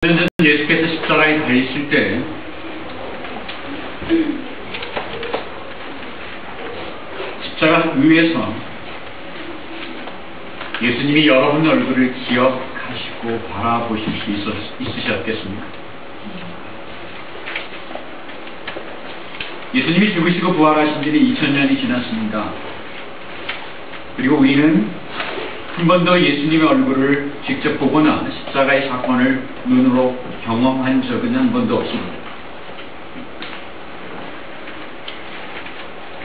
예수께서 십자가에 달리실 때 십자가 위에서 예수님이 여러분 얼굴을 기억하시고 바라보실 수 있으셨겠습니까? 예수님이 죽으시고 부활하신 지는 2000년이 지났습니다. 그리고 우리는 한 번도 예수님의 얼굴을 직접 보거나 십자가의 사건을 눈으로 경험한 적은 한 번도 없습니다.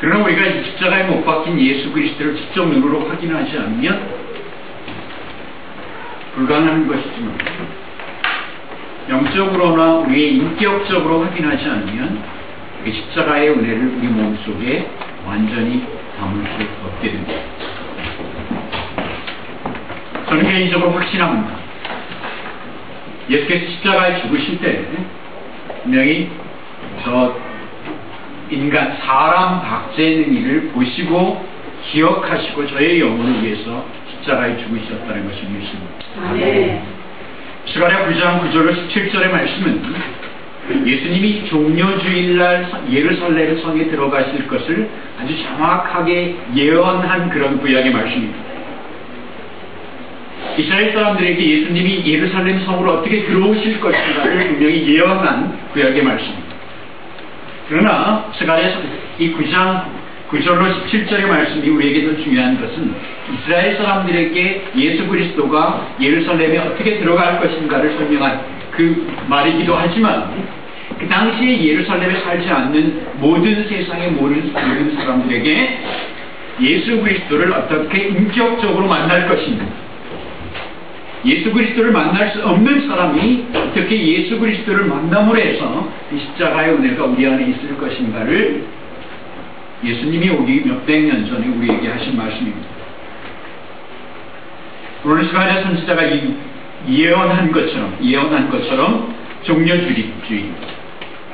그러나 우리가 십자가에 못 박힌 예수 그리스도를 직접 눈으로 확인하지 않으면 불가능한 것이지만, 영적으로나 우리의 인격적으로 확인하지 않으면 그 십자가의 은혜를 우리 몸속에 완전히 담을 수 없게 됩니다. 저는 개인적으로 확신합니다. 예수께서 십자가에 죽으실 때 분명히 저 인간 사람 박제의 일을 보시고 기억하시고 저의 영혼을 위해서 십자가에 죽으셨다는 것을 믿습니다. 네. 스가랴 9장 9절 17절의 말씀은 예수님이 종려주일날 예루살렘 성에 들어가실 것을 아주 정확하게 예언한 그런 구약의 말씀입니다. 이스라엘 사람들에게 예수님이 예루살렘 성으로 어떻게 들어오실 것인가를 분명히 예언한 구약의 말씀입니다. 그러나 스가랴 이 9장 9절로 17절의 말씀이 우리에게도 중요한 것은 이스라엘 사람들에게 예수 그리스도가 예루살렘에 어떻게 들어갈 것인가를 설명한 그 말이기도 하지만, 그 당시에 예루살렘에 살지 않는 모든 세상의 모든 사람들에게 예수 그리스도를 어떻게 인격적으로 만날 것인가, 예수 그리스도를 만날 수 없는 사람이 어떻게 예수 그리스도를 만남으로 해서 이 십자가의 은혜가 우리 안에 있을 것인가를 예수님이 오기 몇백 년 전에 우리에게 하신 말씀입니다. 오늘 스가랴 선지자가 예언한 것처럼 종려주의,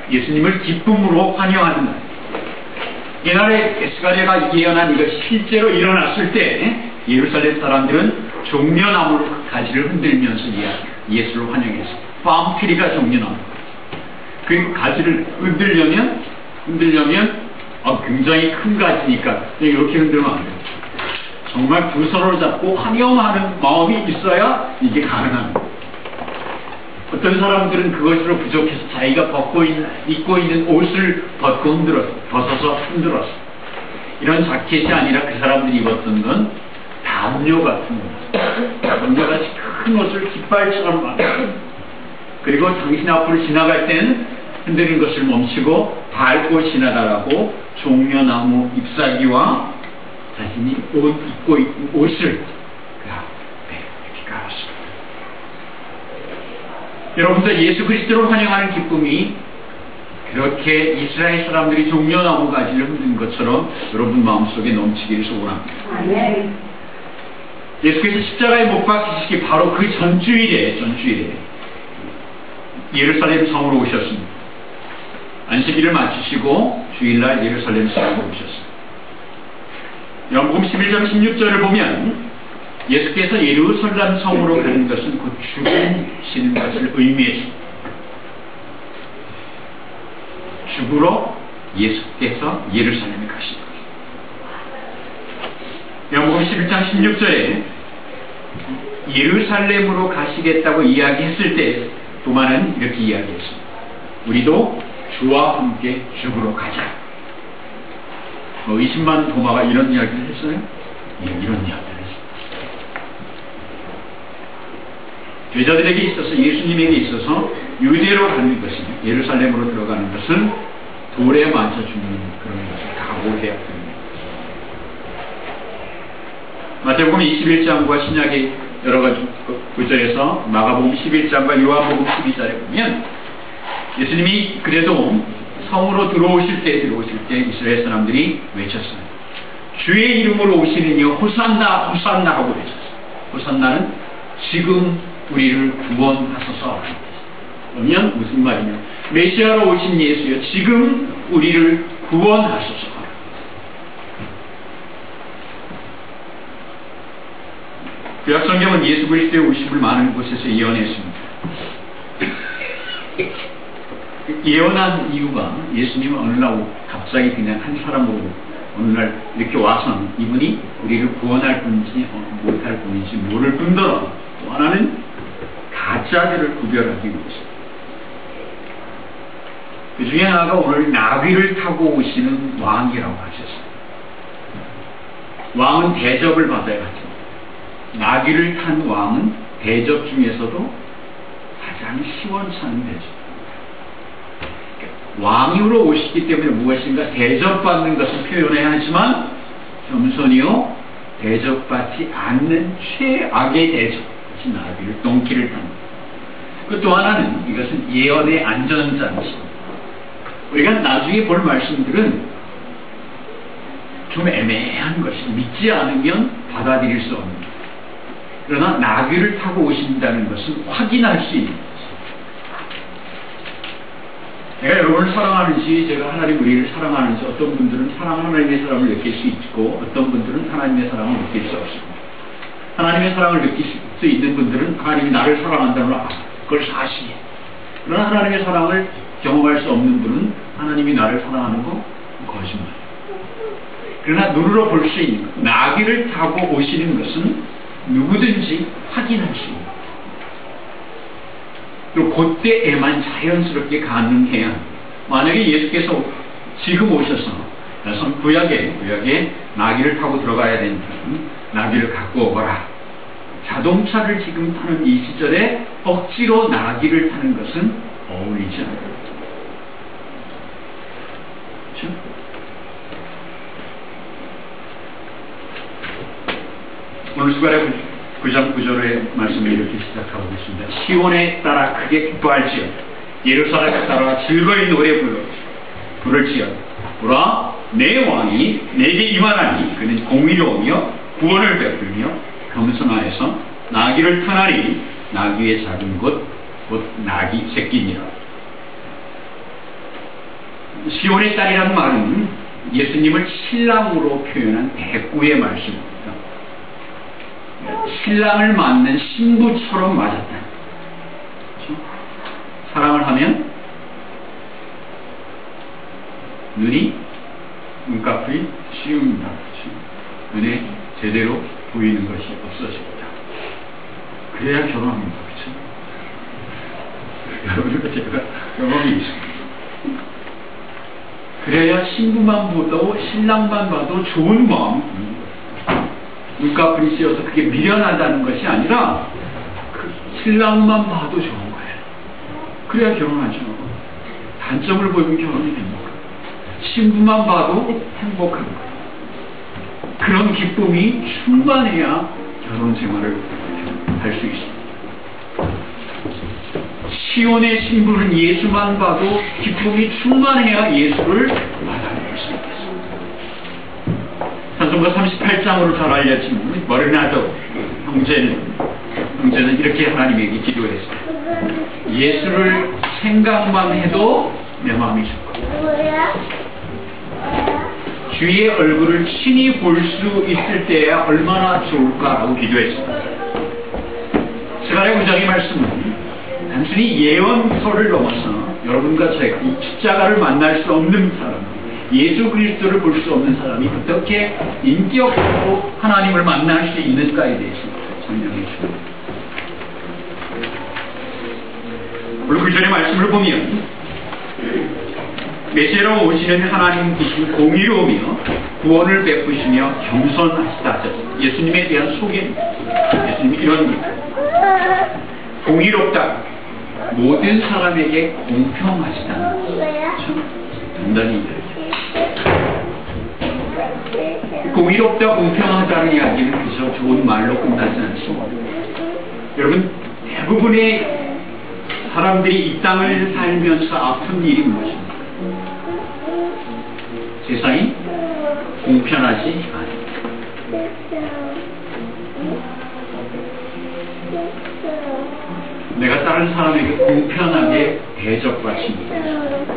예수님을 기쁨으로 환영하는 날, 옛날에 스가랴가 예언한 이것이 실제로 일어났을 때 예루살렘 사람들은 종려나무 가지를 흔들면서 예수를 환영했어요. 팜트리가 종려나무. 그 가지를 흔들려면 굉장히 큰 가지니까 이렇게 흔들면 안 돼요. 정말 두 손을 잡고 환영하는 마음이 있어야 이게 가능합니다. 어떤 사람들은 그것으로 부족해서 자기가 입고 있는 옷을 벗어서 흔들었어. 이런 자켓이 아니라 그 사람들이 입었던 건 담요 같은 거. 담요같이 큰 옷을 깃발처럼 만들어. 그리고 당신 앞으로 지나갈 때는 흔드는 것을 멈추고 밟고 지나가라고 종려나무 잎사귀와 자신이 입고 있는 옷을 그 앞에 이렇게 깔았습니다. 여러분들, 예수 예수그리스도를 환영하는 기쁨이 그렇게 이스라엘 사람들이 종려나무 가지를 흔든 것처럼 여러분 마음속에 넘치기를 소원합니다. 아멘. 예수께서 십자가에 못 박히시기 바로 그 전주일에 예루살렘 성으로 오셨습니다. 안식일을 마치시고 주일날 예루살렘 성으로 오셨습니다. 요한복음 11장 16절을 보면 예수께서 예루살렘 성으로 가는 것은 곧 죽으시는 것을 의미했습니다. 죽으러 예수께서 예루살렘에 가신 것. 요한복음 11장 16절에 예루살렘으로 가시겠다고 이야기했을 때 도마는 이렇게 이야기했습니다. 우리도 주와 함께 죽으러 가자. 의심만 도마가 이런 이야기를 했어요? 이런 이야기를 했습니다. 죄자들에게 있어서, 예수님에게 있어서 유대로 가는 것은, 예루살렘으로 들어가는 것은 돌에 맞아 죽는 그런 것을 각오해야 됩니다. 마태복음 21장과 신약의 여러 가지 구절에서 마가복음 11장과 요한복음 12장에 보면 예수님이 그래도 성으로 들어오실 때 이스라엘 사람들이 외쳤어요. 주의 이름으로 오시는 이여 호산나 호산나 하고 외쳤어요. 호산나는 지금 우리를 구원하소서. 그러면 무슨 말이냐, 메시아로 오신 예수여 지금 우리를 구원하소서. 구약 성경은 예수 그리스도의 오심을 많은 곳에서 예언했습니다. 예언한 이유가 예수님은 어느 날 갑자기 그냥 한 사람으로 어느 날 이렇게 와서 이분이 우리를 구원할 분인지 못할 분인지 모를 뿐더러 또 하나는 가짜들을 구별하기 위해서 그 중에 하나가 오늘 나귀를 타고 오시는 왕이라고 하셨어요. 왕은 대접을 받아야 하죠. 나귀를 탄 왕은 대접 중에서도 가장 시원찮은 대접. 왕으로 오시기 때문에 무엇인가 대접받는 것을 표현해야 하지만 겸손히요 대접받지 않는 최악의 대접, 그것이 나귀를 똥키를 타는 것. 그 또 하나는 이것은 예언의 안전장치. 우리가 나중에 볼 말씀들은 좀 애매한 것이 믿지 않으면 받아들일 수 없는 것. 그러나 나귀를 타고 오신다는 것은 확인할 수 있는 것. 내가 여러분을 사랑하는지, 제가 하나님 우리를 사랑하는지, 어떤 분들은 하나님의 사랑을 느낄 수 있고 어떤 분들은 하나님의 사랑을 느낄 수 없습니다. 하나님의 사랑을 느낄 수 있는 분들은 하나님이 나를 사랑한다는 걸 그걸 사실이에요. 그러나 하나님의 사랑을 경험할 수 없는 분은 하나님이 나를 사랑하는 거 거짓말이에요. 그러나 눈으로 볼 수 있는 것, 나귀를 타고 오시는 것은 누구든지 확인할 수 있는 것. 그리고 그때에만 자연스럽게 가능해야. 만약에 예수께서 지금 오셔서 구약에 나귀를 타고 들어가야 되는 사람은 나귀를 갖고 오거라. 자동차를 지금 타는 이 시절에 억지로 나귀를 타는 것은 어울리지 않아요. 그렇죠? 오늘 수가의 9장 9절의 말씀을 이렇게 시작하고 있습니다. 시온에 따라 크게 기뻐할지어 예루살렘에 따라 즐거이 노래 부를지어 보라 내 왕이 내게 임하나니 그는 공의로우며 구원을 베풀며 겸손하여서 나귀를 타나니 나귀의 작은 곧 나귀 새끼니라. 시온의 딸이라는 말은 예수님을 신랑으로 표현한 대꾸의 말씀입니다. 신랑을 맞는 신부처럼 맞았다. 그렇죠? 사랑을 하면 눈꺼풀이 쉬웁니다. 그렇죠? 눈에 제대로 보이는 것이 없어집니다. 그래야 결혼합니다. 그렇죠? 여러분과 제가 경험이 있습니다. 그래야 신부만 봐도 신랑만 봐도 좋은 마음, 눈꺼풀이 씌어서 그게 미련하다는 것이 아니라 그 신랑만 봐도 좋은 거예요. 그래야 결혼하죠. 단점을 보이면 결혼이 행복해요. 신부만 봐도 행복한 거예요. 그런 기쁨이 충만해야 결혼 생활을 할 수 있습니다. 시온의 신부는 예수만 봐도 기쁨이 충만해야 예수를 받아낼 수 있겠습니다. 산성가 38장으로 잘 알려진 버르나도 형제는 이렇게 하나님에게 기도했습니다. 예수를 생각만 해도 내 마음이 좋고 주의 얼굴을 친히 볼 수 있을 때야 얼마나 좋을까라고 기도했습니다. 스가랴 9장의 말씀은 단순히 예언서를 넘어서 여러분과 제가 이 십자가를 만날 수 없는 사람, 예수 그리스도를 볼 수 없는 사람이 어떻게 인격으로 하나님을 만날 수 있는가에 대해서 설명해 줍니다. 오늘 그 전의 말씀을 보면 메시아로 오시는 하나님이신 공의로우며 구원을 베푸시며 겸손하시다. 예수님에 대한 소개입니다. 예수님이 이런 겁니다. 공의롭다. 모든 사람에게 공평하시다. 단단히 이야기합니다. 공의롭다, 공평하다는 이야기는 그저 좋은 말로 끝나지 않습니다. 여러분, 대부분의 사람들이 이 땅을 살면서 아픈 일이 무엇입니까? 세상이 공평하지 않습니다. 내가 다른 사람에게 공평하게 대접받지 못했습니다.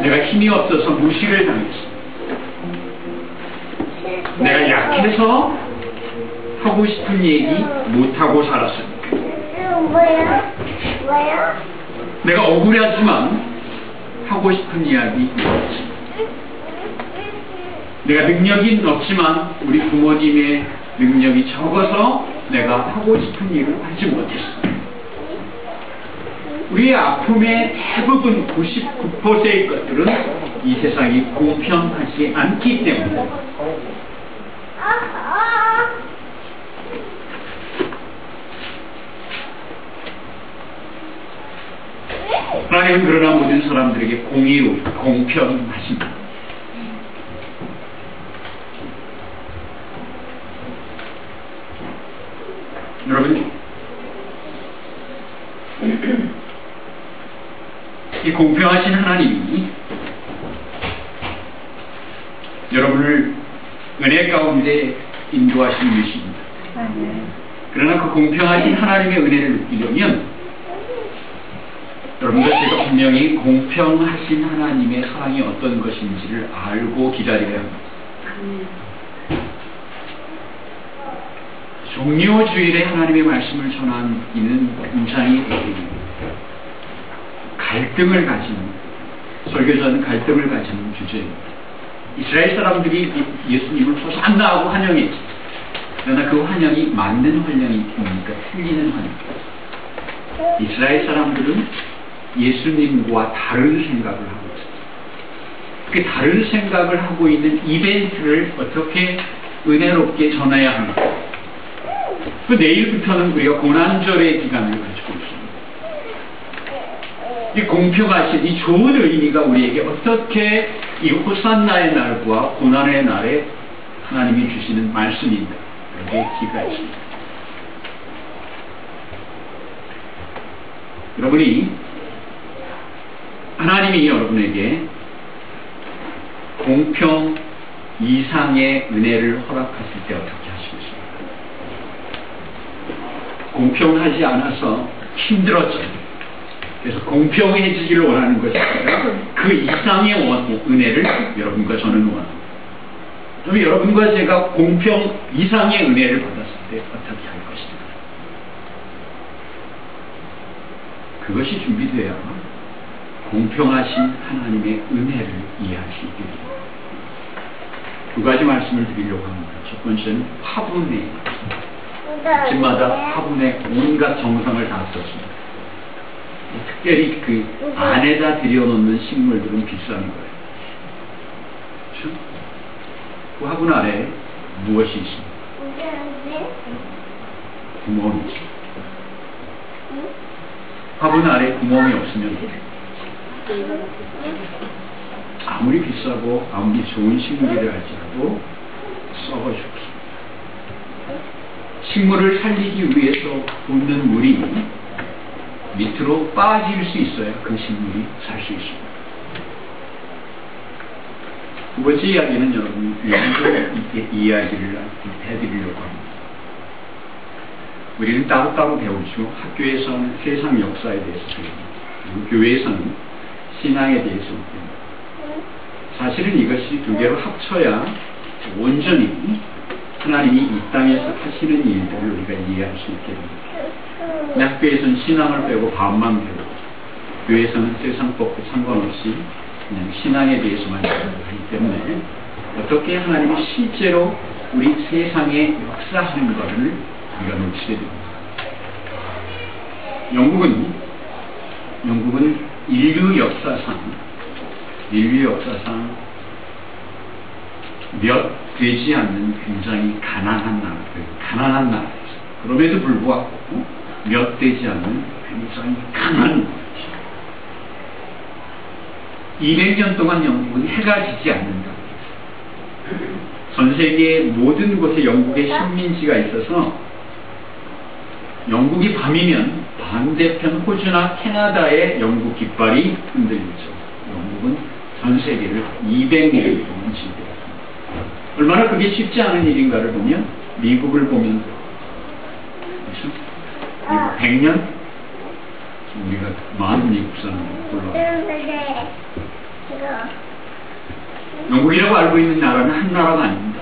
내가 힘이 없어서 무시를 당했습니다. 내가 약해서 하고 싶은 얘기 못하고 살았습니다. 내가 억울하지만 하고 싶은 이야기 있지. 내가 능력이 없지만 우리 부모님의 능력이 적어서 내가 하고 싶은 일을 하지 못했어. 우리의 아픔의 대부분 99%의 것들은 이 세상이 공평하지 않기 때문에 하나님은 그러나 모든 사람들에게 공의로 공평하십니다. 여러분, 이 공평하신 하나님이 여러분을 은혜 가운데 인도하신 분이십니다. 그러나 그 공평하신 하나님의 은혜를 느끼려면 여러분들 제가 분명히 공평하신 하나님의 사랑이 어떤 것인지를 알고 기다려야 합니다. 종료주일에 하나님의 말씀을 전하는 이는 굉장히 갈등을 가지는, 설교자는 갈등을 가지는 주제입니다. 이스라엘 사람들이 예수님을 호산나하고 환영했지. 그러나 그 환영이 맞는 환영입니까? 틀리는 환영. 이스라엘 사람들은 예수님과 다른 생각을 하고 있어요. 그 다른 생각을 하고 있는 이벤트를 어떻게 은혜롭게 전해야 합니까? 그 내일부터는 우리가 고난절의 기간을 가지고 있습니다. 이 공평하신 이 좋은 의미가 우리에게 어떻게 이 호산나의 날과 고난의 날에 하나님이 주시는 말씀인가, 여기에 기가 있습니다. 여러분이 하나님이 여러분에게 공평 이상의 은혜를 허락하실 때 어떻게 하시겠습니까? 공평하지 않아서 힘들었죠. 그래서 공평해지기를 원하는 것이 아니라 그 이상의 은혜를 여러분과 저는 원합니다. 그럼 여러분과 제가 공평 이상의 은혜를 받았을 때 어떻게 할 것인가? 그것이 준비되어야 공평하신 하나님의 은혜를 이해할 수 있게 됩니다. 두 가지 말씀을 드리려고 합니다. 첫 번째는 화분에, 집마다 화분에 온갖 정성을 다 썼습니다. 특별히 그 안에다 들여놓는 식물들은 비싼 거예요. 그렇죠? 그 화분 안에 무엇이 있습니까? 구멍이죠. 화분 안에 구멍이 없으면 아무리 비싸고 아무리 좋은 식물이라 할지라도 썩어 죽습니다. 식물을 살리기 위해서 붓는 물이 밑으로 빠질 수 있어야 그 식물이 살 수 있습니다. 두 번째 이야기는 여러분 이야기를 해드리려고 합니다. 우리는 따로따로 배우죠. 학교에서는 세상 역사에 대해서 배웁니다. 교회에서는 신앙에 대해서 배웁니다. 사실은 이것이 두 개로 합쳐야 온전히 하나님이 이 땅에서 하시는 일들을 우리가 이해할 수 있게 됩니다. 학교에서는 신앙을 빼고 반만 배우고 교회에서는 세상법과 상관없이 그냥 신앙에 대해서만 하기 때문에 어떻게 하나님이 실제로 우리 세상에 역사하는 것을 우리가 놓치게 됩니다. 영국은 인류 역사상 몇 되지 않는 굉장히 가난한 나라였어요. 그럼에도 불구하고 몇 되지 않는 굉장히 강한 나라였어요. 200년 동안 영국은 해가 지지 않는다. 전 세계 모든 곳에 영국의 식민지가 있어서 영국이 밤이면 반대편 호주나 캐나다의 영국 깃발이 흔들리죠. 영국은 전 세계를 200년 동안 지배했습니다. 얼마나 그게 쉽지 않은 일인가를 보면 미국을 보면 그렇죠? 미국 100년 우리가 많은 미국 사람들 올라와요. 영국이라고 알고 있는 나라는 한 나라가 아닙니다.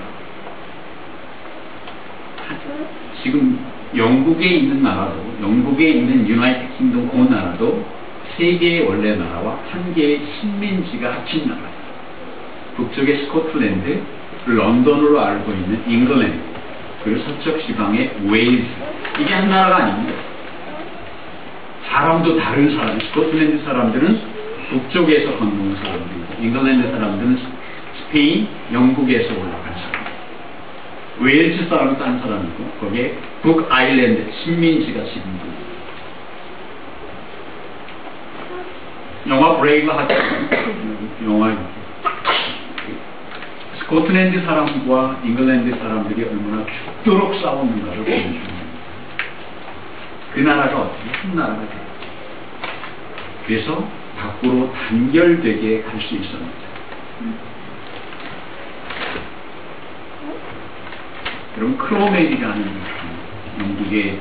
지금 영국에 있는 나라도, 영국에 있는 유나이티드 킹덤 그 나라도 세 개의 원래 나라와 한 개의 식민지가 합친 나라예요. 북쪽의 스코틀랜드, 런던으로 알고 있는 잉글랜드, 그리고 서쪽 지방의 웨일즈. 이게 한 나라가 아닙니다. 사람도 다른 사람, 스코틀랜드 사람들은 북쪽에서 건너온 사람들이고, 잉글랜드 사람들은 스페인, 영국에서 올라간 사람. 웨일즈 사람은 딴 사람이고, 거기에 북아일랜드 식민지가 지금도. 영화 브레이브 하트, 영화 스코틀랜드 사람과 잉글랜드 사람들이 얼마나 죽도록 싸웠는가를 보여줍니다. 그 나라가 어떻게 한 나라가 돼요. 그래서 밖으로 단결되게 갈 수 있었습니다. 여러분, 크로멜이라는 영국의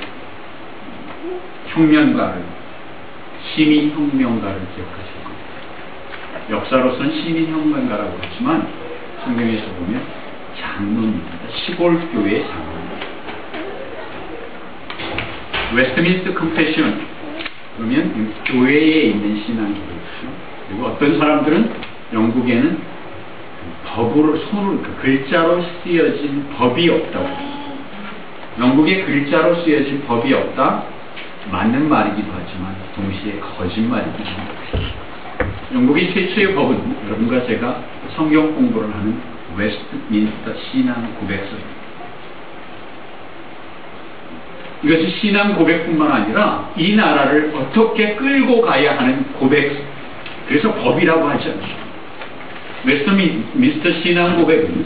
혁명가를, 시민혁명가를 기억하실 겁니다. 역사로선 시민혁명가라고 하지만 성경에서 보면 장로입니다. 시골교회 장로입니다. 웨스트민스터 컨페션, 그러면 교회에 있는 신앙이겠죠. 그리고 어떤 사람들은 영국에는 법으로 손으로 글자로 쓰여진 법이 없다고. 영국에 글자로 쓰여진 법이 없다. 맞는 말이기도 하지만 동시에 거짓말이기도 합니다. 영국의 최초의 법은 여러분과 제가 성경 공부를 하는 웨스트민스터 신앙 고백서입니다. 이것이 신앙 고백뿐만 아니라 이 나라를 어떻게 끌고 가야 하는 고백, 그래서 법이라고 하지 않습니다. 웨스트민스터 신앙 고백은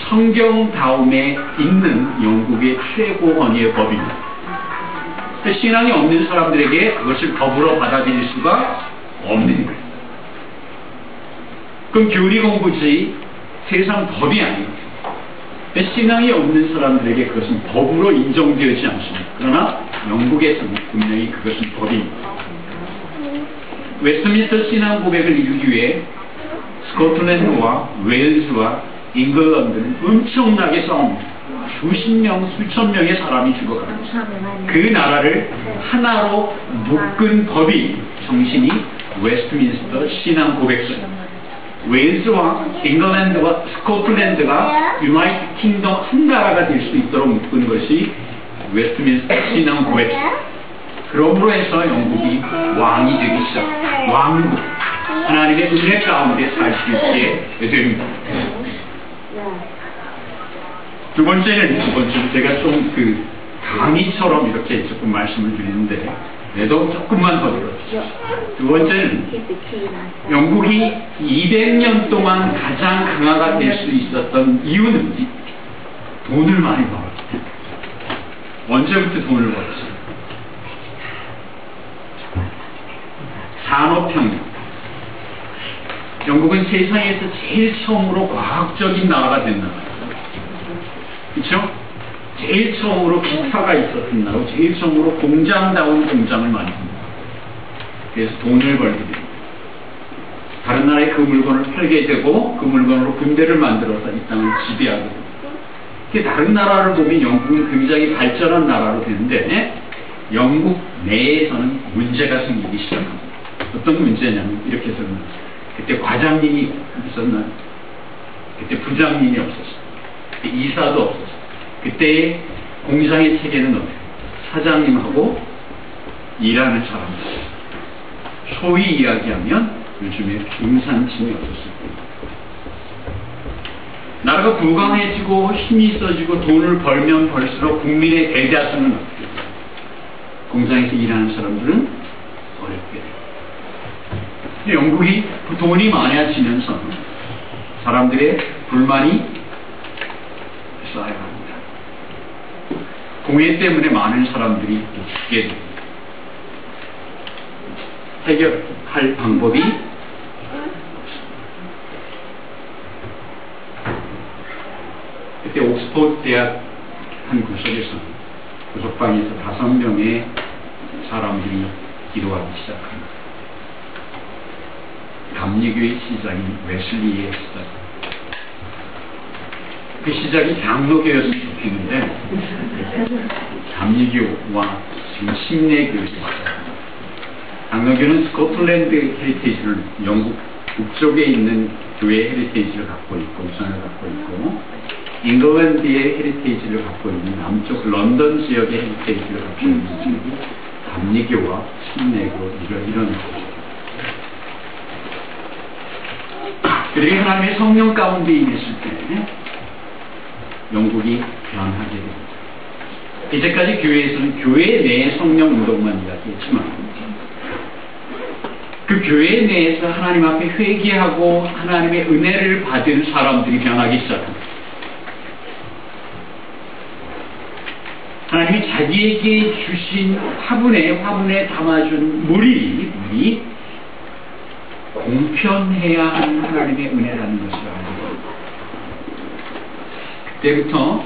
성경 다음에 있는 영국의 최고 권위의 법입니다. 신앙이 없는 사람들에게 그것을 법으로 받아들일 수가 없는 거예요. 그럼 교리 공부지 세상 법이 아니에요. 신앙이 없는 사람들에게 그것은 법으로 인정되지 않습니다. 그러나 영국에서는 분명히 그것은 법입니다. 웨스트민스터 신앙 고백을 이루기 위해 스코틀랜드와 웨일즈와 잉글랜드는 엄청나게 싸웁니다. 수십 명, 수천 명의 사람이 죽어갑니다. 그 나라를 하나로 묶은 법이 정신이 웨스트민스터 신앙 고백서입니다. 웨일즈와 잉글랜드와 스코틀랜드가 유나이티드 킹덤 한 나라가 될 수 있도록 묶은 것이 웨스트민스터 신앙 고백서. 그러므로 해서 영국이 왕이 되기 시작, 왕국, 하나님의 은혜 가운데 살 수 있게 됩니다. 두 번째는 제가 좀 강의처럼 이렇게 조금 말씀을 드리는데, 그래도 조금만 더 들어주십시오. 두 번째는 영국이 200년 동안 가장 강화가 될 수 있었던 이유는 돈을 많이 벌었기 때문에. 언제부터 돈을 벌었어요? 산업혁명. 영국은 세상에서 제일 처음으로 과학적인 나라가 된 나라예요. 그렇죠? 제일 처음으로 기차가 있었던 나라고, 제일 처음으로 공장다운 공장을 만듭니다. 그래서 돈을 벌게 됩니다. 다른 나라에 그 물건을 팔게 되고 그 물건으로 군대를 만들어서 이 땅을 지배하게 됩니다. 다른 나라를 보면 영국은 굉장히 발전한 나라로 되는데 영국 내에서는 문제가 생기기 시작합니다. 어떤 문제냐면 이렇게 설명합니다. 그때 과장님이 있었나요? 그때 부장님이 없었어요. 그때 이사도 없었어요. 그때의 공장의 체계는 어때요? 사장님하고 일하는 사람들. 소위 이야기하면 요즘에 중산층이 없었을 거예요. 나라가 부강해지고 힘이 있어지고 돈을 벌면 벌수록 국민의 대다수는 어때요? 공장에서 일하는 사람들은 어렵게 돼요. 영국이 돈이 많아지면서 사람들의 불만이 쌓여갑니다. 공해 때문에 많은 사람들이 죽게 됩니다. 해결할 방법이 그때 옥스퍼드 대학 한 구석에서 구석방에서 5명의 사람들이 기도하기 시작합니다. 감리교의 시작인 웨슬리의 시작. 그 시작이 장로교였으면 좋겠는데 감리교와 지금 침례교가 있어요. 장로교는 스코틀랜드 헤리테이지를 영국 북쪽에 있는 교회 헤리테이지를 갖고 있고 우선을 갖고 있고 잉글랜드의 헤리테이지를 갖고 있는 남쪽 런던 지역의 헤리테이지를 갖고 있는 지역이 감리교와 침례교 이런 거죠. 그들이 하나님의 성령 가운데 임했을 때 영국이 변하게 됩니다. 이제까지 교회에서는 교회 내의 성령 운동만 이야기했지만 그 교회 내에서 하나님 앞에 회개하고 하나님의 은혜를 받은 사람들이 변하기 시작합니다. 하나님이 자기에게 주신 화분에 담아준 물이 공평해야 하는 하나님의 은혜라는 것을 알고 그때부터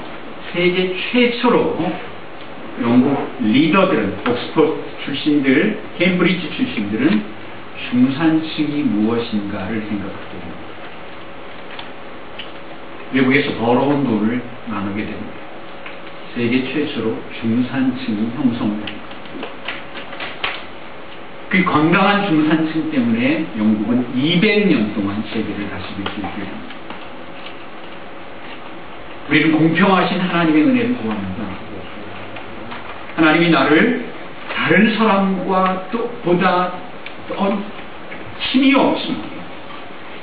세계 최초로 영국 리더들은 옥스퍼드 출신들, 케임브리지 출신들은 중산층이 무엇인가를 생각하게 됩니다. 외국에서 벌어온 돈을 나누게 됩니다. 세계 최초로 중산층이 형성됩니다. 그 건강한 중산층 때문에 영국은 200년 동안 세계를 다스릴 수 있게 됩니다. 우리는 공평하신 하나님의 은혜를 구합니다. 하나님이 나를 다른 사람과 보다 힘이 없지만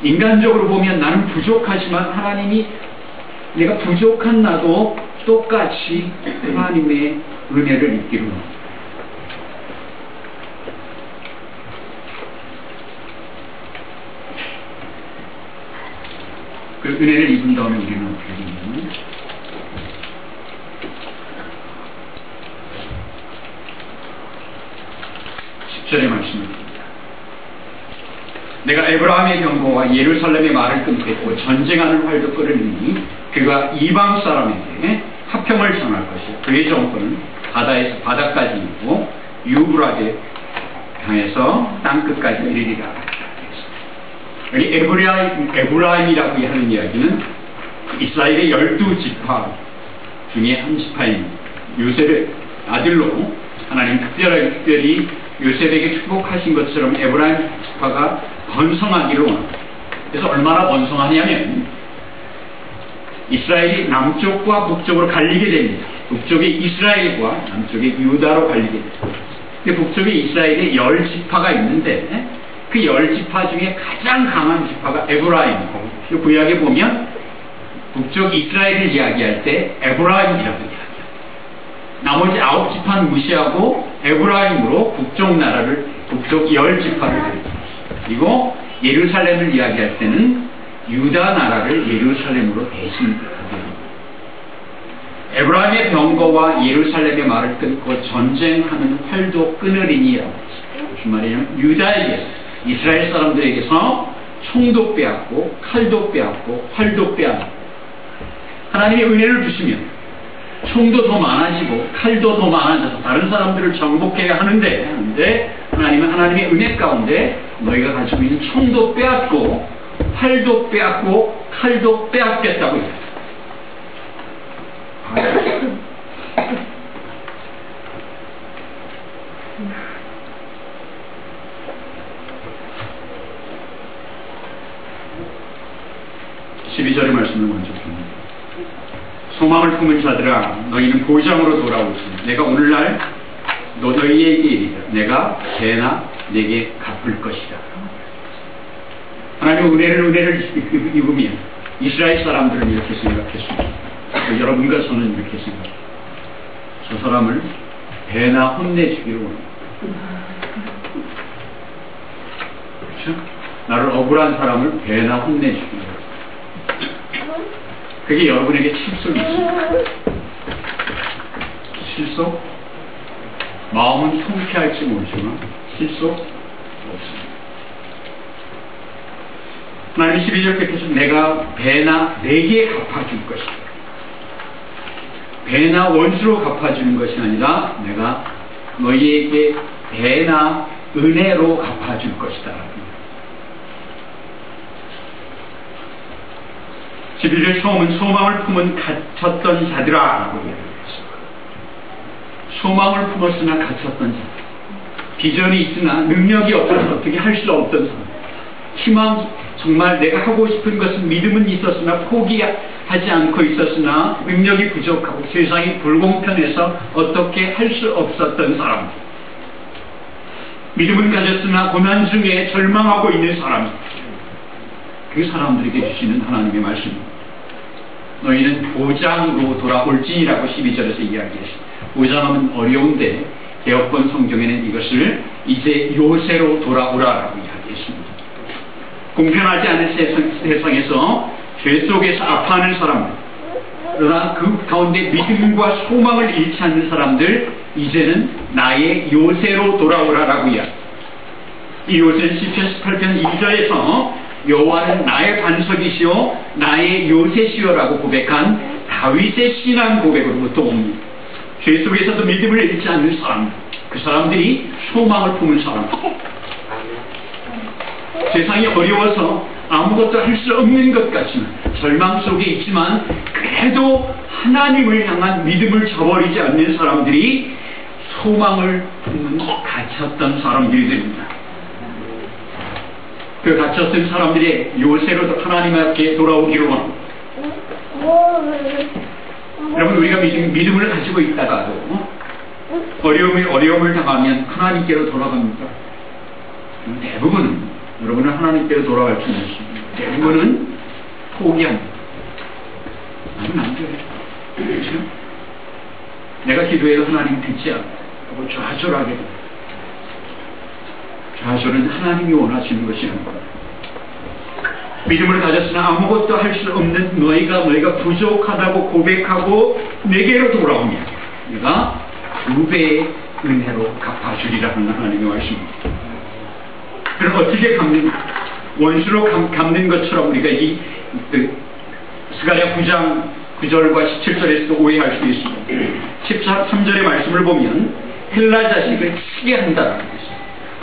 인간적으로 보면 나는 부족하지만 하나님이 내가 부족한 나도 똑같이 하나님의 은혜를 입기로 합니다. 그 은혜를 입은 다음에 우리는 어떻게 되냐면 10절의 말씀을 드립니다. 내가 에브라함의 경고와 예루살렘의 말을 끊겠고 전쟁하는 활도 끌으니 그가 이방 사람에게 화평을 전할 것이요 그의 정권은 바다에서 바다까지 있고 유브라데 강에서 땅끝까지 이르리라. 여기 에브라임이라고 하는 이야기는 이스라엘의 12지파 중에 한 지파인 요셉의 아들로 하나님 특별히 요셉에게 축복하신 것처럼 에브라임 지파가 번성하기로 합니다. 그래서 얼마나 번성하냐면 이스라엘이 남쪽과 북쪽으로 갈리게 됩니다. 북쪽에 이스라엘과 남쪽에 유다로 갈리게 됩니다. 근데 북쪽에 이스라엘에 10지파가 있는데 그 10지파 중에 가장 강한 지파가 에브라임이고 그 구약에 보면 북쪽 이스라엘을 이야기할 때 에브라임이라고 이야기합니다. 나머지 9지파는 무시하고 에브라임으로 북쪽 10지파를 그리고 예루살렘을 이야기할 때는 유다 나라를 예루살렘으로 대신 하게 됩니다. 에브라임의 병거와 예루살렘의 말을 끊고 전쟁하는 활도 끊으리니라고 했습니다. 무슨 말이냐면 유다에게서 이스라엘 사람들에게서 총도 빼앗고 칼도 빼앗고 활도 빼앗고 하나님의 은혜를 주시면 총도 더 많아지고 칼도 더 많아져서 다른 사람들을 정복해야 하는데 하나님은 하나님의 은혜 가운데 너희가 가지고 있는 총도 빼앗고 활도 빼앗고 칼도 빼앗겠다고 해요. 12절의 말씀을 먼저 봅니다. 소망을 품은 자들아 너희는 고장으로 돌아오시니 내가 오늘날 너희에게 이르리라 내가 배나 내게 갚을 것이라. 하나님의 은혜를 입으면 이스라엘 사람들은 이렇게 생각했습니다. 여러분과 저는 이렇게 생각합니다. 저 사람을 배나 혼내주기로 합니다. 그렇죠? 나를 억울한 사람을 배나 혼내주기로 합니다. 그게 여러분에게 칠속이 있습니다. 실속? 마음은 통쾌할지 모르지만 실속? 없습니다. 하나님이 12절 끝에서 내가 배나 내게 갚아줄 것이다. 배나 원수로 갚아주는 것이 아니라 내가 너희에게 배나 은혜로 갚아줄 것이다. 11절 처음은 소망을 품은 갇혔던 자들아 라고 이야기했습니다. 소망을 품었으나 갇혔던 자, 비전이 있으나 능력이 없어서 어떻게 할 수 없던 사람, 희망, 정말 내가 하고 싶은 것은 믿음은 있었으나 포기하지 않고 있었으나 능력이 부족하고 세상이 불공평해서 어떻게 할 수 없었던 사람, 믿음은 가졌으나 고난 중에 절망하고 있는 사람, 그 사람들에게 주시는 하나님의 말씀입니다. 너희는 보장으로 돌아올지니라고 12절에서 이야기했습니다. 보장하면 어려운데 개혁본 성경에는 이것을 이제 요새로 돌아오라라고 이야기했습니다. 공평하지 않은 세상에서 죄 속에서 아파하는 사람들, 그러나 그 가운데 믿음과 소망을 잃지 않는 사람들, 이제는 나의 요새로 돌아오라라고 이야기합니다. 이 요새는 시편 18편 2절에서 여호와는 나의 반석이시오 나의 요새시오라고 고백한 다윗의 신앙 고백으로부터 옵니다. 죄 속에서도 믿음을 잃지 않는 사람, 그 사람들이 소망을 품은 사람, 세상이 어려워서 아무것도 할 수 없는 것 같지만 절망 속에 있지만 그래도 하나님을 향한 믿음을 저버리지 않는 사람들이 소망을 품은 갇혔던 사람들이 됩니다. 그 갇혔던 사람들의 요새로 하나님 앞에 돌아오기로 합니다. 여러분, 우리가 믿음을 가지고 있다가도 어려움을 당하면 하나님께로 돌아갑니다. 대부분은, 여러분은 하나님께로 돌아갈 수 있습니다. 대부분은 포기합니다. 나는 안 돼. 그렇죠? 내가 기도해도 하나님 듣지 않고 좌절하게 됩니다. 좌절은 하나님이 원하시는 것이 아닙니다. 믿음을 가졌으나 아무것도 할 수 없는 너희가 부족하다고 고백하고 내게로 돌아오면 내가 2배의 은혜로 갚아주리라는 하나님의 말씀입니다. 그럼 어떻게 갚는가? 원수로 갚는 것처럼 우리가 스가랴 9장 9절과 17절에서도 오해할 수 있습니다. 13절의 말씀을 보면 헬라 자식을 치게 한다라고 했습니다.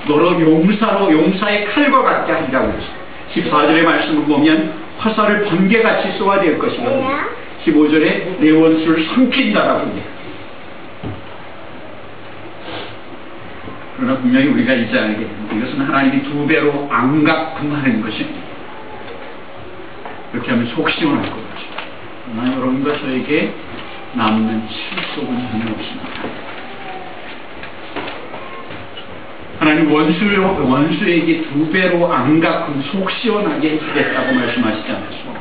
너로 용사의 칼과 같게 하리라고 했습니다. 14절의 말씀을 보면 화살을 번개같이 쏘아댈 것이고 15절에 내 원수를 삼킨다라고 합니다. 그러나 분명히 우리가 이제 알게 됩니다. 이것은 하나님이 2배로 앙각품하는 것입니다. 그렇게 하면 속 시원할 것 같습니다. 그러나 여러분과 저에게 남는 실속은 전혀 없습니다. 하나님 원수에게 2배로 앙각품 속 시원하게 해주겠다고 말씀하시지 않았습니다.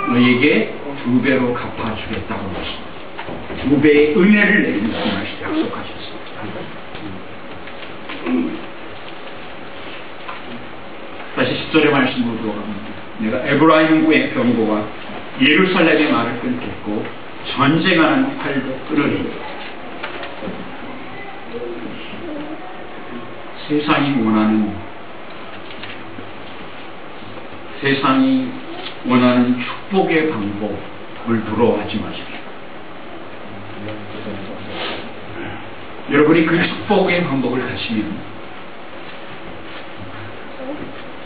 너에게 2배로 갚아주겠다고 말씀하셨습니다. 2배의 은혜를 내리면서 약속하셨습니다. 다시 10절의 말씀으로 돌아갑니다. 내가 에브라임의 병거와 예루살렘의 말을 끊겠고 전쟁하는 활도 끊으리니 세상이 원하는 축복의 방법을 부러워하지 마십시오. 여러분이 그 축복의 방법을 하시면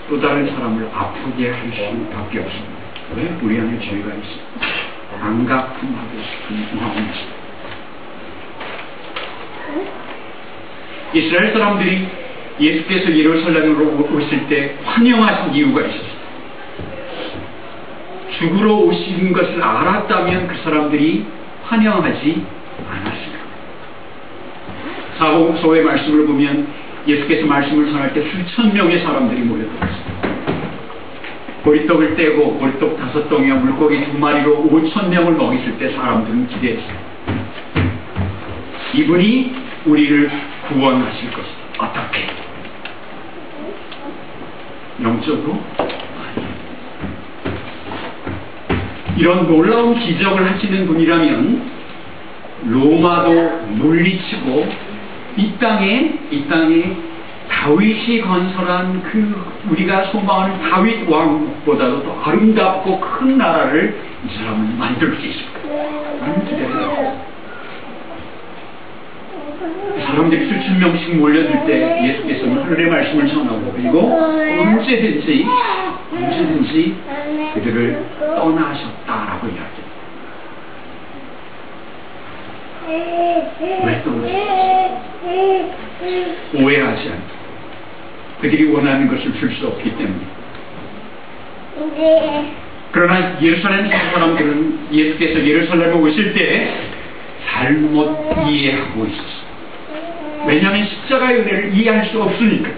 또 다른 사람을 아프게 할 수밖에 없습니다. 왜? 우리 안에 죄가 있습니다. 앙각품하고 싶은 마음이 있습니다. 이스라엘 사람들이 예수께서 예루살렘으로 오실 때 환영하신 이유가 있었습니다. 죽으러 오신 것을 알았다면 그 사람들이 환영하지 않았습니다. 사복음서의 말씀을 보면 예수께서 말씀을 전할 때 수천 명의 사람들이 모여들었습니다. 보리떡을 떼고 보리떡 5덩이와 물고기 2마리로 5,000명을 먹였을 때 사람들은 기대했습니다. 이분이 우리를 구원하실 것이다. 어떻게? 영적으로? 이런 놀라운 기적을 하시는 분이라면 로마도 물리치고 이 땅에 다윗이 건설한 우리가 소망하는 다윗 왕보다도 더 아름답고 큰 나라를 이 사람은 만들 수 있습니다. 나는 기대해요. 사람들이 수천 명씩 몰려들 때 예수께서는 하늘의 말씀을 전하고 그리고 언제든지 그들을 떠나셨다라고 이야기합니다. 왜 떠나셨어요? 오해하지 않고 그들이 원하는 것을 줄 수 없기 때문에. 그러나 예루살렘 사람들은 예수께서 예루살렘에 오실 때 잘못 이해하고 있었어요. 왜냐하면 십자가의 은혜를 이해할 수 없으니까.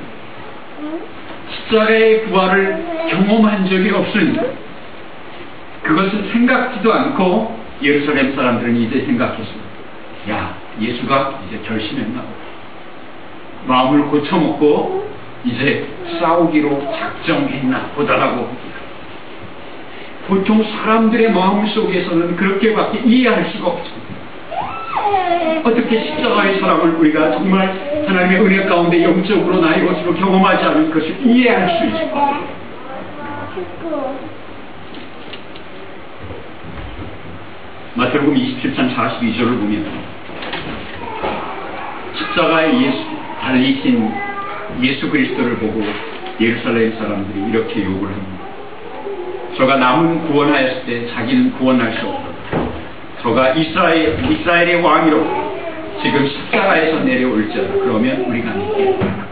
십자가의 부활을 경험한 적이 없으니까. 그것을 생각지도 않고 예루살렘 사람들은 이제 생각했어요. 야, 예수가 이제 결심했나 보다. 마음을 고쳐먹고 이제 싸우기로 작정했나 보다라고. 보통 사람들의 마음속에서는 그렇게밖에 이해할 수가 없습니다. 어떻게 십자가의 사랑을 우리가 정말 하나님의 은혜 가운데 영적으로 나의 것으로 경험하지 않은 것을 이해할 수 있을까? 마태복음 27장 42절을 보면 십자가에 달리신 예수 그리스도를 보고 예루살렘 사람들이 이렇게 욕을 합니다. 저가 남은 구원하였을 때 자기는 구원할 수 없다. 저가 이스라엘의 왕이로 지금 십자가에서 내려올지어다. 그러면 우리가 믿겠다.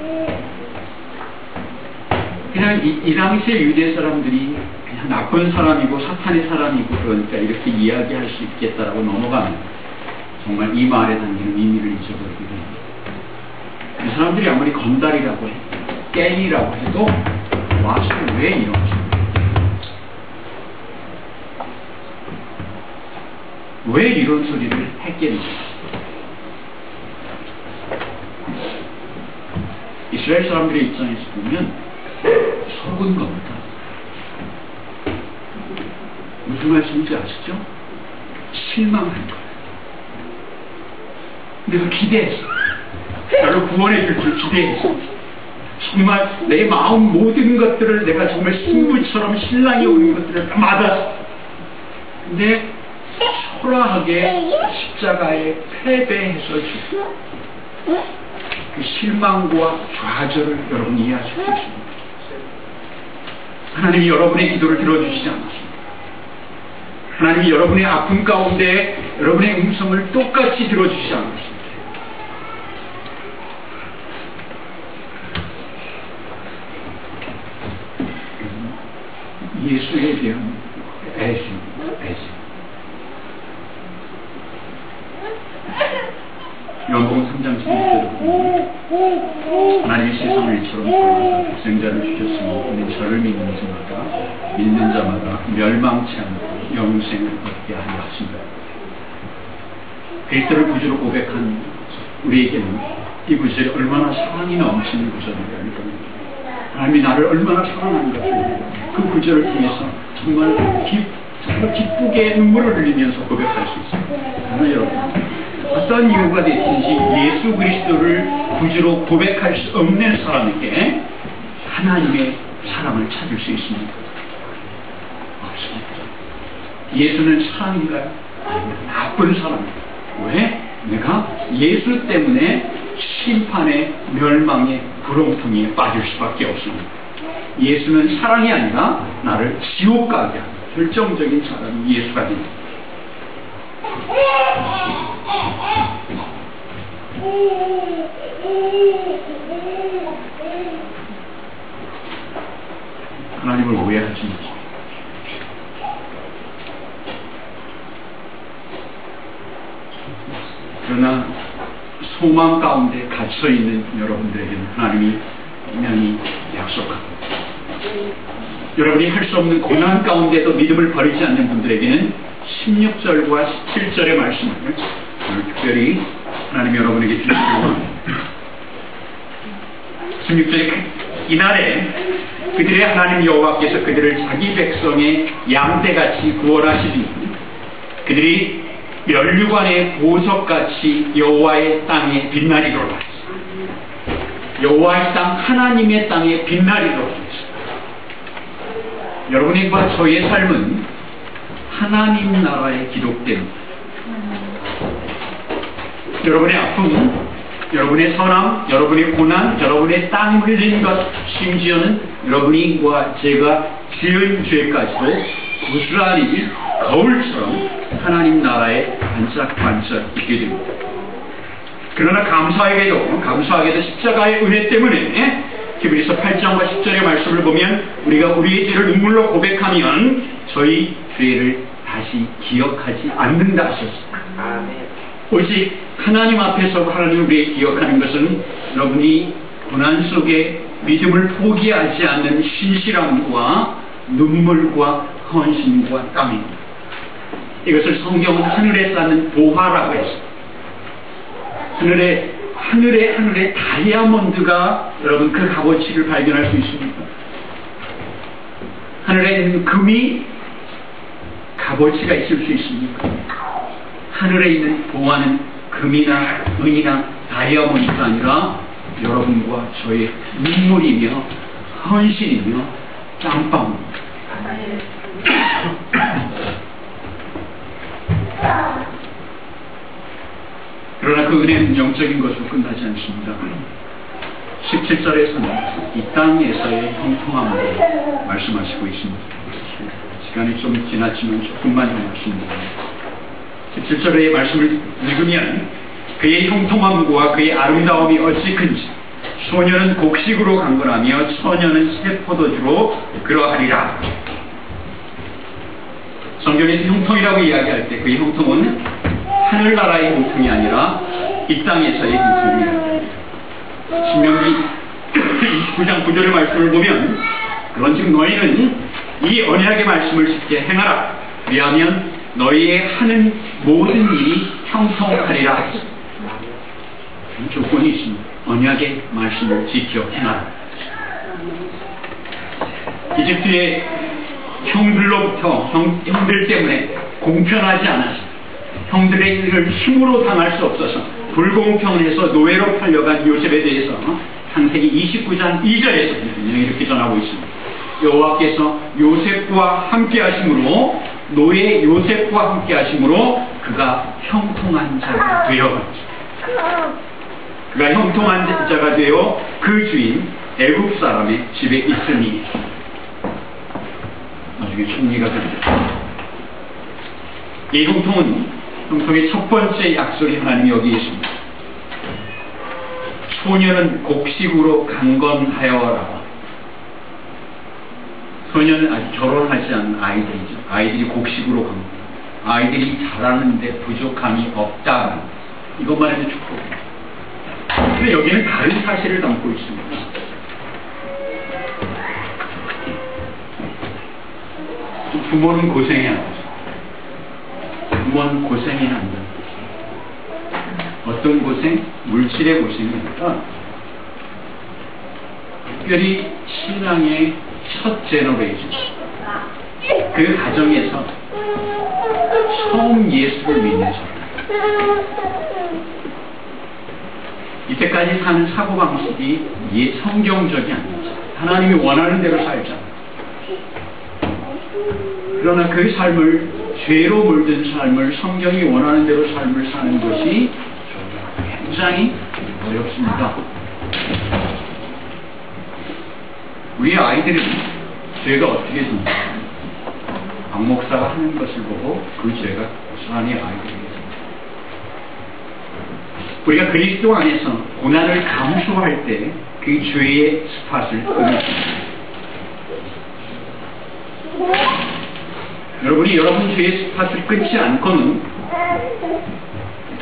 그냥 이 당시에 유대 사람들이 그냥 나쁜 사람이고 사탄의 사람이고 그러니까 이렇게 이야기할 수 있겠다라고 넘어가면 정말 이 말에 담기는 의미를 잊어버리게 됩니다. 이 사람들이 아무리 건달이라고 해도 깽이라고 해도 와서 왜 이런 짓을 왜 이런 소리를 했겠는지. 이스라엘 사람들의 입장에서 보면 속은 겁니다. 무슨 말씀인지 아시죠? 실망한 거예요. 내가 기대했어. 나를 구원해 줄 줄 기대했어. 정말 내 마음 모든 것들을 내가 정말 신부처럼 신랑이 오는 것들을 다 받았어. 근데 초라하게 십자가에 패배해서 죽고 그 실망과 좌절을 여러분이 이해하실 수 있습니다. 하나님이 여러분의 기도를 들어주시지 않았습니다. 하나님이 여러분의 아픔 가운데 여러분의 음성을 똑같이 들어주시지 않았습니다. 예수에 대한 애심. 요한복음 3장 16절을 보면 하나님이 세상을 이처럼 사랑하사 독생자를 주셨으니 이는 저를 믿는 자마다 멸망치 않고 영생을 얻게 하려 하신다. 그리스도를 구주로 고백한 우리에게는 이 구절이 얼마나 사랑이 넘치는 구절인가. 하나님이 나를 얼마나 사랑하는가. 그 구절을 통해서 정말 기쁘게 눈물을 흘리면서 고백할 수 있습니다. 그러나 여러분, 어떤 이유가 됐든지 예수 그리스도를 구주로 고백할 수 없는 사람에게 하나님의 사랑을 찾을 수 있습니까? 없습니다. 예수는 사랑인가요? 나쁜 사람입니다. 왜? 내가 예수 때문에 심판의 멸망의 구렁텅이에 빠질 수밖에 없습니다. 예수는 사랑이 아니라 나를 지옥 가게 하는 결정적인 사람이 예수가 됩니다. 하나님을 오해하지 마십시오. 그러나 소망 가운데 갇혀있는 여러분들에게는 하나님이 분명히 약속합니다. 여러분이 할 수 없는 고난 가운데도 믿음을 버리지 않는 분들에게는 16절과 17절의 말씀을 오늘 특별히 하나님이 여러분에게 주시기 원합니다. 16절에 이날에 그들의 하나님 여호와께서 그들을 자기 백성의 양떼같이 구원하시니 그들이 면류관의 보석같이 여호와의 땅에 빛나리로다. 여호와의 땅, 하나님의 땅에 빛나리로다. 여러분과 저의 삶은 하나님 나라에 기록됩니다. 여러분의 아픔은 여러분의 선함, 여러분의 고난, 여러분의 땀 흘린 것, 심지어는 여러분과 제가 지은 죄까지도 고스란히 거울처럼 하나님 나라에 반짝반짝 있게 됩니다. 그러나 감사하게도 십자가의 은혜 때문에 히브리서 8장과 10절의 말씀을 보면 우리가 우리의 죄를 눈물로 고백하면 저희 죄를 다시 기억하지 않는다 하셨습니다. 오직 하나님 앞에서 하나님 우리의 기억하는 것은 여러분이 고난 속에 믿음을 포기하지 않는 신실함과 눈물과 헌신과 땀입니다. 이것을 성경은 하늘에 쌓는 보화라고 했습니다. 하늘에 다이아몬드가 여러분 그 값어치를 발견할 수 있습니다. 하늘에 있는 금이 값어치가 있을 수 있습니까? 하늘에 있는 보화는 금이나 은이나 다이아몬드가 아니라 여러분과 저의 눈물이며 헌신이며 땀방울입니다. 그러나 그 은혜는 영적인 것으로 끝나지 않습니다. 17절에서는 이 땅에서의 형통함을 말씀하시고 있습니다. 시간이 좀 지났지만 조금만 더 말씀드립니다. 17절의 말씀을 읽으면 그의 형통함과 그의 아름다움이 어찌 큰지 소녀는 곡식으로 강건하며 처녀는 새 포도주로 그러하리라. 성경에서 형통이라고 이야기할 때 그의 형통은 하늘나라의 형통이 아니라 이 땅에서의 형통이에요. 신명기 29장 9절의 말씀을 보면 그런즉 너희는 이 언약의 말씀을 쉽게 행하라. 왜냐하면 너희의 하는 모든 일이 형통하리라. 조건이 있습니다. 언약의 말씀을 지켜 행하라. 이집트의 형들로부터 형들 때문에 공평하지 않았습니다. 형들의 일을 힘으로 당할 수 없어서 불공평해서 노예로 팔려간 요셉에 대해서 창세기 29장 2절에서 이렇게 전하고 있습니다. 여호와께서 요셉과 함께 하심으로 노예 요셉과 함께 하심으로 그가 형통한 자가 되어갔죠. 그가 형통한 자가 되어 그 주인 애굽 사람의 집에 있으니 나중에 총리가 됩니다. 이 형통의 첫 번째 약속이 하나님이 여기 있습니다. 소녀는 곡식으로 강건하여라. 소녀는 아직 결혼하지 않은 아이들이죠. 아이들이 곡식으로 강건. 아이들이 자라는데 부족함이 없다. 이것만 해도 축복입니다. 근데 여기는 다른 사실을 담고 있습니다. 부모는 고생해야 한다. 부모는 고생해야 한다. 어떤 고생? 물질의 고생이 아니라 특별히 신앙의 첫 제너레이션, 그 가정에서 처음 예수를 믿는 사람, 이때까지 사는 사고방식이 성경적이 아닙니다. 하나님이 원하는 대로 살자. 그러나 그 삶을, 죄로 물든 삶을 성경이 원하는 대로 삶을 사는 것이 굉장히 어렵습니다. 우리 아이들은 죄가 어떻게 됩니까? 박 목사가 하는 것을 보고 그 죄가 고스란히 아이들에게 우리가 그리스도 안에서 고난을 감수할 때 그 죄의 스팟을 끄는 여러분이 여러분 죄의 스팟을 끊지 않고는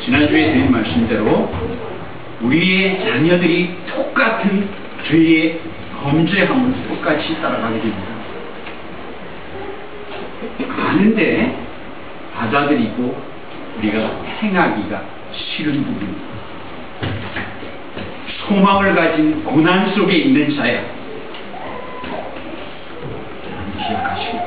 지난주에 드린 말씀대로 우리의 자녀들이 똑같은 죄의 범죄함을 똑같이 따라가게 됩니다. 아는데 받아들이고 우리가 행하기가 싫은 부분입니다. 소망을 가진 고난 속에 있는 자야. 기억하시고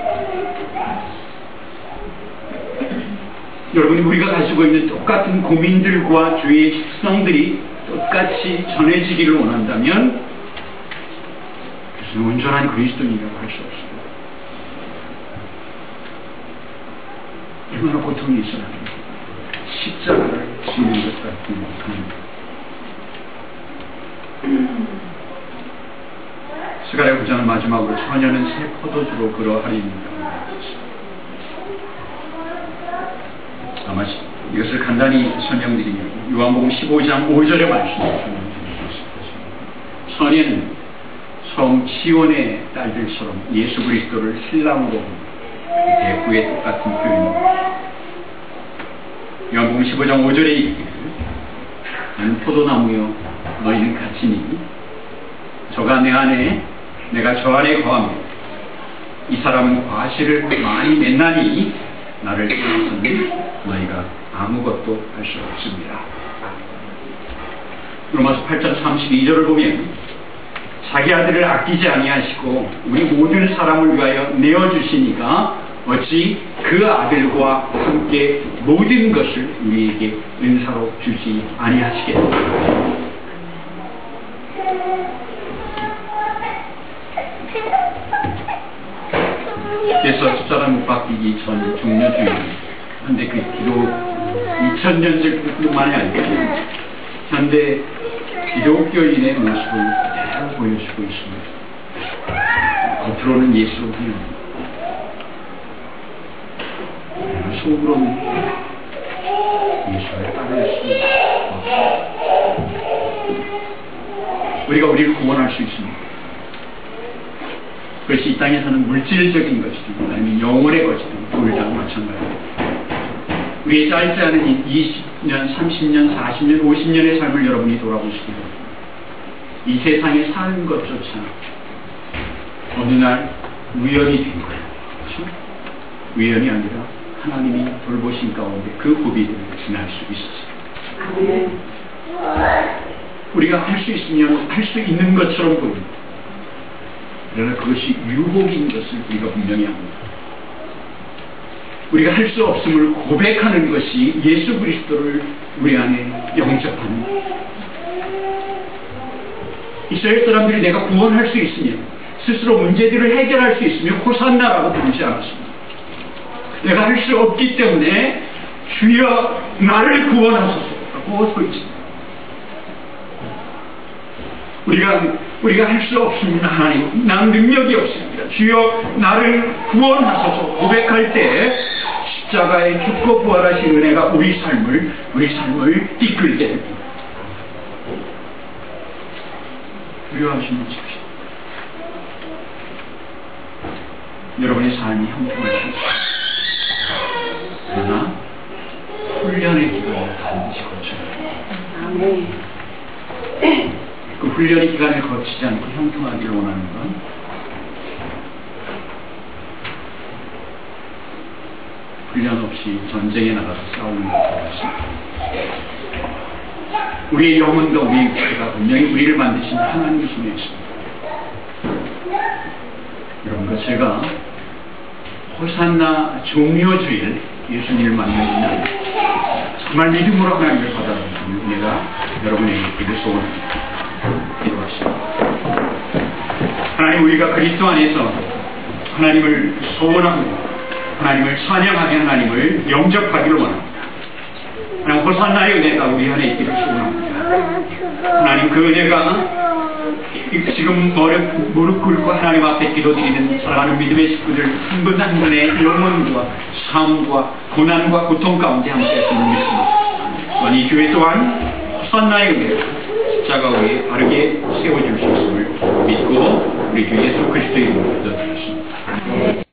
여러분이 우리가 가지고 있는 똑같은 고민들과 죄의 특성들이 똑같이 전해지기를 원한다면 그것은 온전한 그리스도인이라고 할 수 없습니다. 얼마나 고통이 있어야 합니다. 십자가를 지는 것 같은 고통입니다. 스가랴 9장을 마지막으로 처녀는 새 포도주로 그러하리이다. 아마 이것을 간단히 설명드리면 요한복음 15장 5절의 말씀을 설명드리고 싶습니다. 처녀는 성 시온의 딸들처럼 예수 그리스도를 신랑으로 대구의 똑같은 표현입니다. 요한복음 15장 5절에 있기를 나는 포도나무요 너희는 같이니 저가 내 안에 내가 저 안에 거하며 이 사람은 과실을 많이 맺나니 나를 떠나서는 너희가 아무것도 할 수 없습니다. 로마서 8장 32절을 보면 자기 아들을 아끼지 아니하시고 우리 모든 사람을 위하여 내어주시니까 어찌 그 아들과 함께 모든 것을 우리에게 은사로 주지 아니하시겠습니까? 그래서 십자가 못 박히기 전 종려주의 현대 그 기독 2000년들뿐만이 아니고 현대 기독교인의 모습을 그대로 보여주고 있습니다. 겉으로는 예수로는 속으로는 예수를 따를 수 없습니다. 우리가 우리를 구원할 수 있습니다. 그것이 이 땅에서는 물질적인 것이든 아니면 영혼의 것이든 둘 다 마찬가지입니다. 우리의 짧지 않은 20년, 30년, 40년, 50년의 삶을 여러분이 돌아보시기로 이 세상에 사는 것조차 어느 날 우연이 된 거예요. 그렇죠? 우연이 아니라 하나님이 돌보신 가운데 그 고비를 지날 수 있었어요. 우리가 할 수 있으면 할 수 있는 것처럼 보입니다. 그러나 그것이 유혹인 것을 우리가 분명히 합니다. 우리가 할 수 없음을 고백하는 것이 예수 그리스도를 우리 안에 영접하는 것입니다. 이스라엘 사람들이 내가 구원할 수 있으면 스스로 문제들을 해결할 수 있으면 호산나라고 부르지 않았습니다. 내가 할 수 없기 때문에 주여 나를 구원하소서라고 서 있습니다. 우리가 할 수 없습니다. 하나님, 난 능력이 없습니다. 주여 나를 구원하소서 고백할 때 십자가에 죽고 부활하신 은혜가 우리 삶을 이끌게 됩니다. 두려워하시는 것입니다. 여러분의 삶이 형통할 수 있습니다. 그러나 훈련의 기간을 반드시 거쳐야 합니다. 그 훈련의 기간을 거치지 않고 형통하기를 원하는 건 훈련 없이 전쟁에 나가서 싸우는 것과 같습니다. 우리의 영혼과 우리의 육체가 분명히 우리를 만드신 하나님의 손에 있습니다. 여러분과 제가 호산나 종려주일 예수님을 만나는 날 정말 믿음으로 하나님을 받아들이는 은혜가 여러분에게 있기를 소원합니다. 기도하시다. 하나님, 우리가 그리스도 안에서 하나님을 소원하고 하나님을 찬양하게 하나님을 영접하기를 원합니다. 하나님, 호산나의 은혜가 우리 안에 있기를 소원합니다. 하나님, 그 은혜가 지금 무릎 꿇고 하나님 앞에 기도드리는 사랑하는 믿음의 식구들 한 분 한 분의 영혼과 삶과 고난과 고통 가운데 함께 했음을 믿습니다. 이 교회 또한 호산나의 은혜가 십자가 위에 바르게 세워줄 수 있음을 믿고 우리 주 예수 그리스도의 이름으로 기도드리겠습니다.